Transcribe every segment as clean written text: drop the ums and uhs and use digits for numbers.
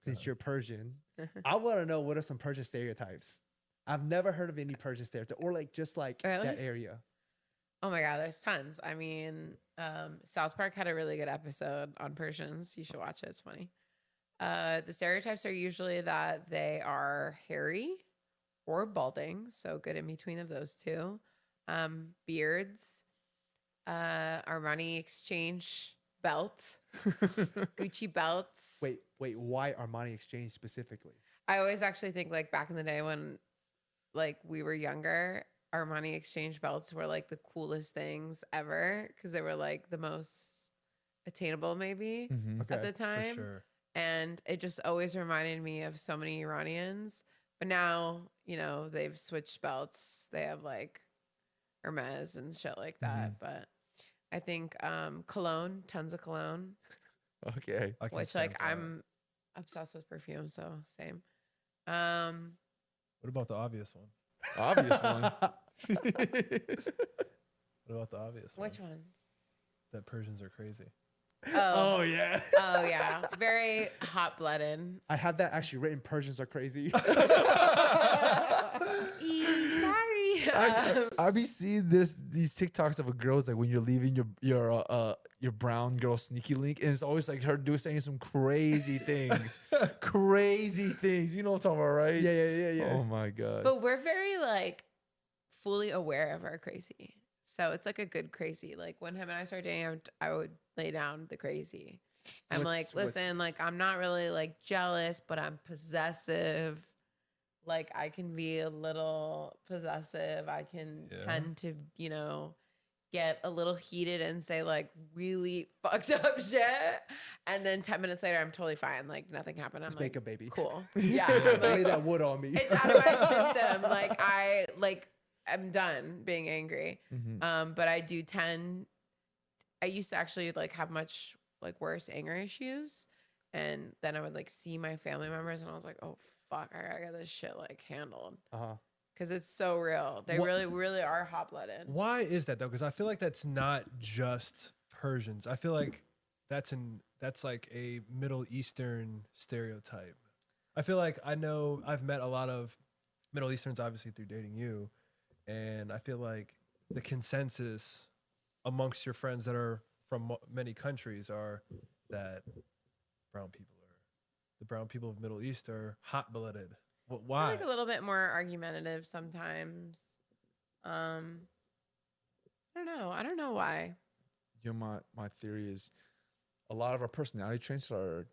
since you're Persian, I want to know what are some Persian stereotypes. I've never heard of any Persian stereotypes, or like just like that area. Oh my God, there's tons. I mean, South Park had a really good episode on Persians. You should watch it. It's funny. The stereotypes are usually that they are hairy or balding, so good in between of those two. Beards, Armani exchange belt, Gucci belts. Wait, why Armani exchange specifically? I always actually think like back in the day when like we were younger, Armani exchange belts were like the coolest things ever because they were like the most attainable maybe at the time. For sure. And it just always reminded me of so many Iranians. But now, you know, they've switched belts. They have like Hermes and shit like that. But I think cologne, tons of cologne. Okay. Which like I'm obsessed with perfume, so same. What about the obvious one? Obvious one. What about the obvious one? Which ones? That Persians are crazy. Oh yeah. Oh yeah. Very hot blooded. I have that actually written. Persians are crazy. Sorry. I be seeing these TikToks of a girl's like when you're leaving your brown girl sneaky link, and it's always like her saying some crazy things, crazy things. You know what I'm talking about, right? Yeah. Oh my god. But we're very like fully aware of our crazy, so it's like a good crazy. Like when him and I started dating, I would lay down the crazy. I'm like, listen, like I'm not really like jealous, but I'm possessive. Like I can be a little possessive. I can tend to, you know, get a little heated and say like really fucked up shit. And then 10 minutes later, I'm totally fine. Like nothing happened. I'm Let's like, make a baby. Cool. Yeah. Lay that wood on me. It's out of my system. I'm done being angry. But I used to actually like have much like worse anger issues. And then I would like see my family members and I was like, oh fuck, I gotta get this shit like handled. Because it's so real. They really are hot-blooded. Why is that though? Because I feel like that's not just Persians. I feel like that's like a Middle Eastern stereotype. I feel like I've met a lot of Middle Easterns obviously through dating you. And I feel like the consensus amongst your friends that are from many countries are that the brown people of Middle East are hot-blooded. Why? I like a little bit more argumentative sometimes. I don't know why. You know, my theory is a lot of our personality traits are,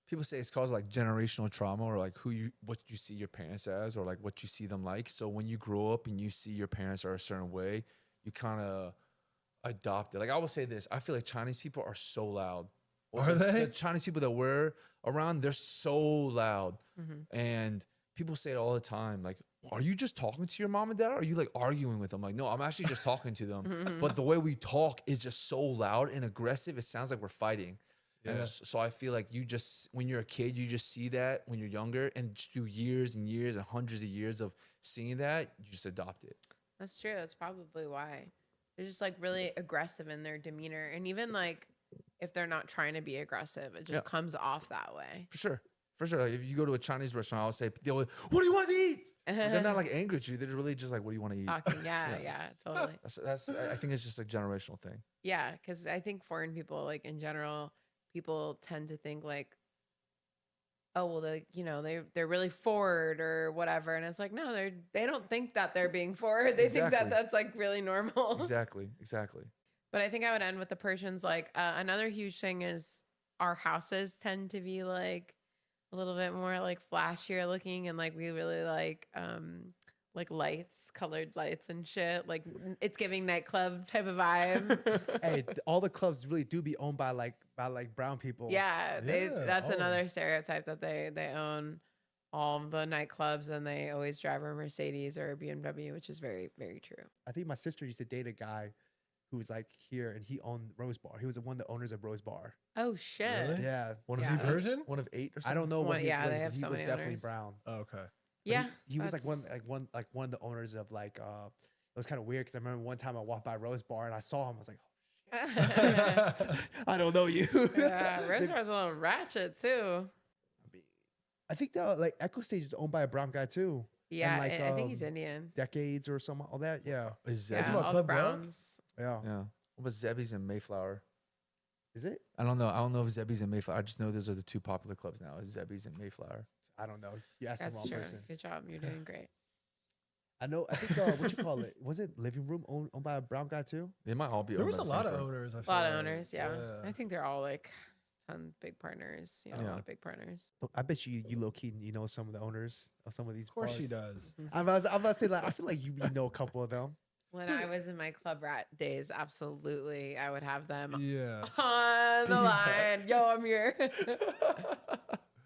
people say it's caused like generational trauma, or like what you see your parents as, or like what you see them like. So when you grow up and you see your parents are a certain way, you kind of adopt it. Like I will say this, I feel like Chinese people are so loud. Are they? The Chinese people that we're around, they're so loud. And people say it all the time. Like, are you just talking to your mom and dad? Or are you like arguing with them? Like, no, I'm actually just talking to them. But the way we talk is just so loud and aggressive. It sounds like we're fighting. Yeah. And so I feel like when you're a kid, you just see that when you're younger, and through years and years and hundreds of years of seeing that, you just adopt it. That's true. That's probably why. They're just like really aggressive in their demeanor. And even like, if they're not trying to be aggressive, it just comes off that way. For sure. Like if you go to a Chinese restaurant, I'll say, what do you want to eat? They're not like angry at you. They're really just like, what do you want to eat? Talking. Yeah, totally. That's I think it's just a generational thing. Yeah, because I think foreign people, like in general, people tend to think like, oh, well, they're really forward or whatever. And it's like, no, they don't think that they're being forward. They think that that's like really normal. Exactly. But I think I would end with the Persians. Like another huge thing is our houses tend to be like a little bit more like flashier looking, and like we really like lights, colored lights and shit. Like it's giving nightclub type of vibe. Hey, all the clubs really do be owned by brown people. Yeah, that's another stereotype, that they own all the nightclubs and they always drive a Mercedes or a BMW, which is very, very true. I think my sister used to date a guy who was like here, and he owned Rose Bar. He was one of the owners of Rose Bar. Oh shit! Really? Yeah. Is he Persian? One of 8 or something? I don't know what they have. He was definitely owners. brown. Oh, okay. Yeah. He was like one of the owners of like it was kind of weird because I remember one time I walked by Rose Bar and I saw him. I was like, oh, shit. I don't know you. Yeah, Rose Bar's a little ratchet too. I mean, I think the like Echo Stage is owned by a brown guy too. Yeah, like, I think he's Indian. Decades or some all that. Yeah. Is Yeah, Zebby's? about all the Club Rock? Browns. Yeah. Yeah. What was Zebby's in Mayflower? Is it? I don't know. I don't know if Zebby's in Mayflower. I just know those are the two popular clubs now. Is Zebby's in Mayflower? I don't know. Yes, the That's wrong true. person. Good job. You're doing great. I know. I think what you call it? Was it Living Room owned by a brown guy too? They might all be. There owned was by a the same lot of firm. owners. I A feel lot of like. owners, yeah. I think they're all like ton big partners. You know, a Yeah. lot of big partners. I bet you low key know some of the owners of some of these. Of course bars. she does. I'm about to say like I feel like you know a couple of them. When I was in my club rat days, absolutely, I would have them Yeah. on the Speed line. Yo, I'm here.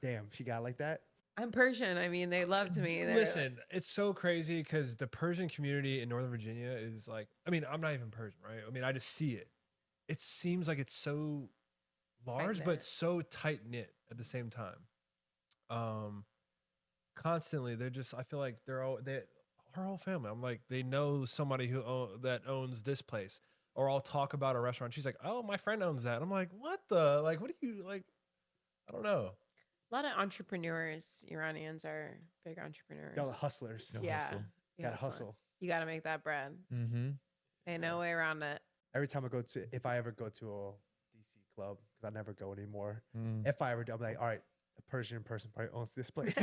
Damn, she got like that. I'm Persian. I mean, they loved me. They're- Listen, it's so crazy because the Persian community in Northern Virginia is like, I mean, I'm not even Persian, right? I mean, I just see it. It seems like it's so large, but Tight-knit. so tight knit at the same time. Constantly, they're just, I feel like our whole family. I'm like, they know somebody that owns this place, or I'll talk about a restaurant. She's like, oh, my friend owns that. I'm like, what the, like, what do you like? I don't know. A lot of entrepreneurs. Iranians are big entrepreneurs. Y'all are hustlers. No yeah, hustle. you Gotta hustle. hustle. You got to make that bread. Mm-hmm. Ain't no way around it. Every time if I ever go to a DC club, because I never go anymore. Mm. If I ever do, I'm like, all right, a Persian person probably owns this place.